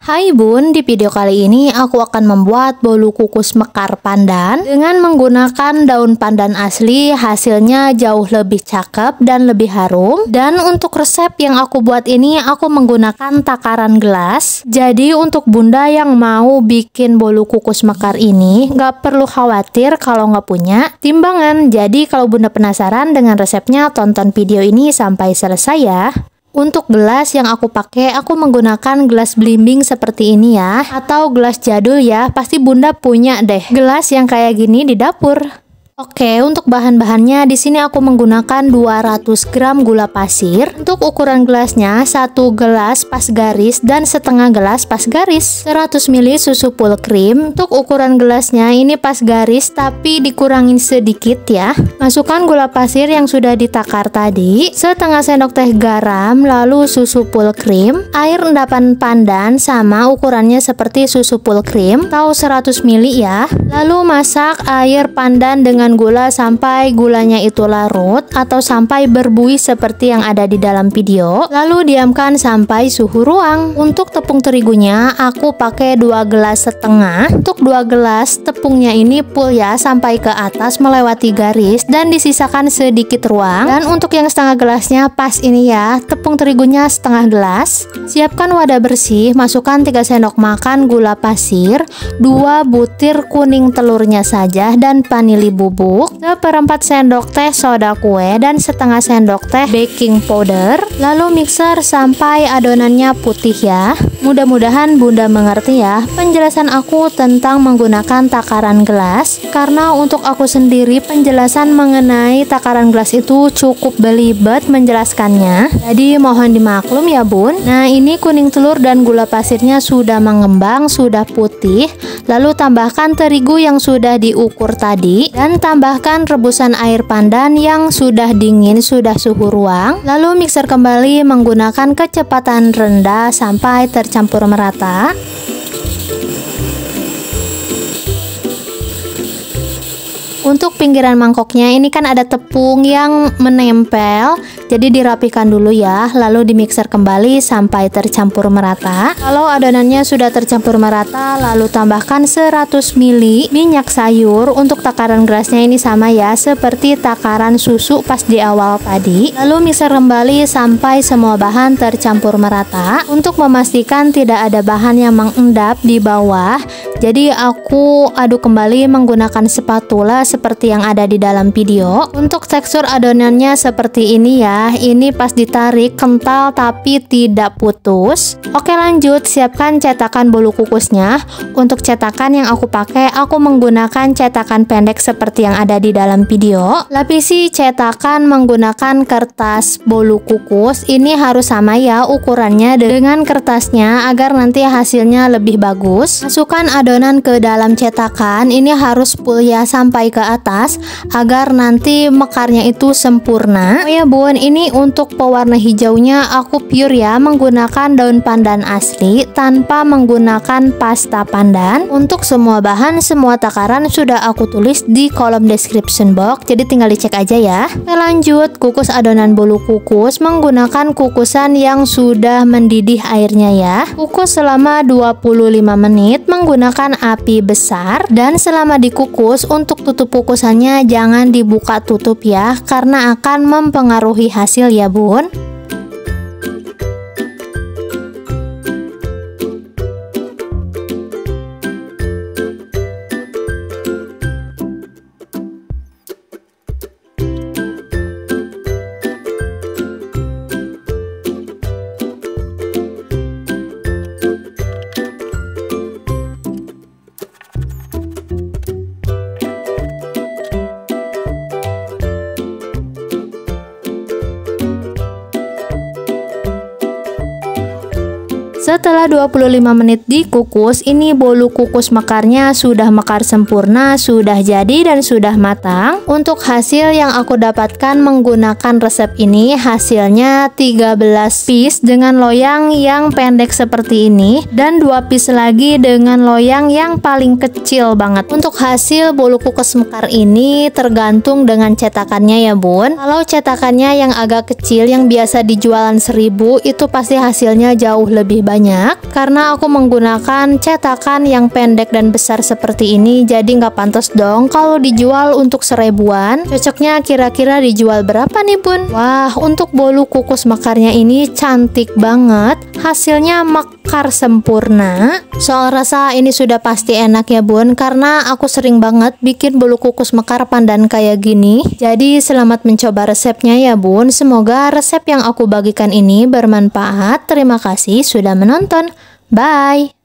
Hai Bun, di video kali ini aku akan membuat bolu kukus mekar pandan dengan menggunakan daun pandan asli. Hasilnya jauh lebih cakep dan lebih harum. Dan untuk resep yang aku buat ini aku menggunakan takaran gelas. Jadi untuk bunda yang mau bikin bolu kukus mekar ini nggak perlu khawatir kalau nggak punya timbangan. Jadi kalau bunda penasaran dengan resepnya, tonton video ini sampai selesai ya. Untuk gelas yang aku pakai, aku menggunakan gelas belimbing seperti ini ya, atau gelas jadul ya. Pasti bunda punya deh gelas yang kayak gini di dapur. Oke, untuk bahan-bahannya di sini aku menggunakan 200 gram gula pasir. Untuk ukuran gelasnya 1 gelas pas garis dan setengah gelas pas garis. 100 ml susu full cream. Untuk ukuran gelasnya ini pas garis tapi dikurangin sedikit ya. Masukkan gula pasir yang sudah ditakar tadi, setengah sendok teh garam, lalu susu full cream, air endapan pandan sama ukurannya seperti susu full cream atau 100 ml ya. Lalu masak air pandan dengan gula sampai gulanya itu larut atau sampai berbuih seperti yang ada di dalam video. Lalu diamkan sampai suhu ruang. Untuk tepung terigunya aku pakai 2 gelas setengah. Untuk 2 gelas tepungnya ini full ya sampai ke atas melewati garis dan disisakan sedikit ruang. Dan untuk yang setengah gelasnya pas ini ya, tepung terigunya setengah gelas. Siapkan wadah bersih, masukkan 3 sendok makan gula pasir, 2 butir kuning telurnya saja dan vanili bubuk, 1/4 sendok teh soda kue dan setengah sendok teh baking powder. Lalu mixer sampai adonannya putih ya. Mudah-mudahan bunda mengerti ya penjelasan aku tentang menggunakan takaran gelas, karena untuk aku sendiri penjelasan mengenai takaran gelas itu cukup belibet menjelaskannya. Jadi mohon dimaklum ya bun. Nah ini kuning telur dan gula pasirnya sudah mengembang, sudah putih. Lalu tambahkan terigu yang sudah diukur tadi dan tambahkan rebusan air pandan yang sudah dingin, sudah suhu ruang. Lalu mixer kembali menggunakan kecepatan rendah sampai tercampur merata. Untuk pinggiran mangkoknya ini kan ada tepung yang menempel, jadi dirapikan dulu ya, lalu dimixer kembali sampai tercampur merata. Kalau adonannya sudah tercampur merata, lalu tambahkan 100 ml minyak sayur. Untuk takaran gelasnya ini sama ya, seperti takaran susu pas di awal tadi. Lalu mixer kembali sampai semua bahan tercampur merata. Untuk memastikan tidak ada bahan yang mengendap di bawah, jadi aku aduk kembali menggunakan spatula seperti yang ada di dalam video. Untuk tekstur adonannya seperti ini ya. Ini pas ditarik kental tapi tidak putus. Oke lanjut, siapkan cetakan bolu kukusnya. Untuk cetakan yang aku pakai, aku menggunakan cetakan pendek seperti yang ada di dalam video. Lapisi cetakan menggunakan kertas bolu kukus. Ini harus sama ya ukurannya dengan kertasnya agar nanti hasilnya lebih bagus. Masukkan adonan ke dalam cetakan. Ini harus full ya sampai ke atas agar nanti mekarnya itu sempurna. Oh ya bun, ini untuk pewarna hijaunya aku pure ya, menggunakan daun pandan asli tanpa menggunakan pasta pandan. Untuk semua bahan, semua takaran sudah aku tulis di kolom description box, jadi tinggal dicek aja ya. Oke lanjut, kukus adonan bolu kukus menggunakan kukusan yang sudah mendidih airnya ya. Kukus selama 25 menit menggunakan api besar, dan selama dikukus untuk tutup kukusannya jangan dibuka tutup ya, karena akan mempengaruhi hasil ya bun. Setelah 25 menit dikukus, ini bolu kukus mekarnya sudah mekar sempurna, sudah jadi dan sudah matang. Untuk hasil yang aku dapatkan menggunakan resep ini, hasilnya 13 piece dengan loyang yang pendek seperti ini dan 2 piece lagi dengan loyang yang paling kecil banget. Untuk hasil bolu kukus mekar ini tergantung dengan cetakannya ya bun. Kalau cetakannya yang agak kecil yang biasa dijualan 1000, itu pasti hasilnya jauh lebih banyak. banyak karena aku menggunakan cetakan yang pendek dan besar seperti ini, jadi nggak pantas dong kalau dijual untuk 1000-an. Cocoknya kira-kira dijual berapa nih bun? Wah, untuk bolu kukus mekarnya ini cantik banget, hasilnya mekar sempurna. Soal rasa ini sudah pasti enak ya bun, karena aku sering banget bikin bolu kukus mekar pandan kayak gini. Jadi selamat mencoba resepnya ya bun, semoga resep yang aku bagikan ini bermanfaat. Terima kasih sudah menonton. Bye.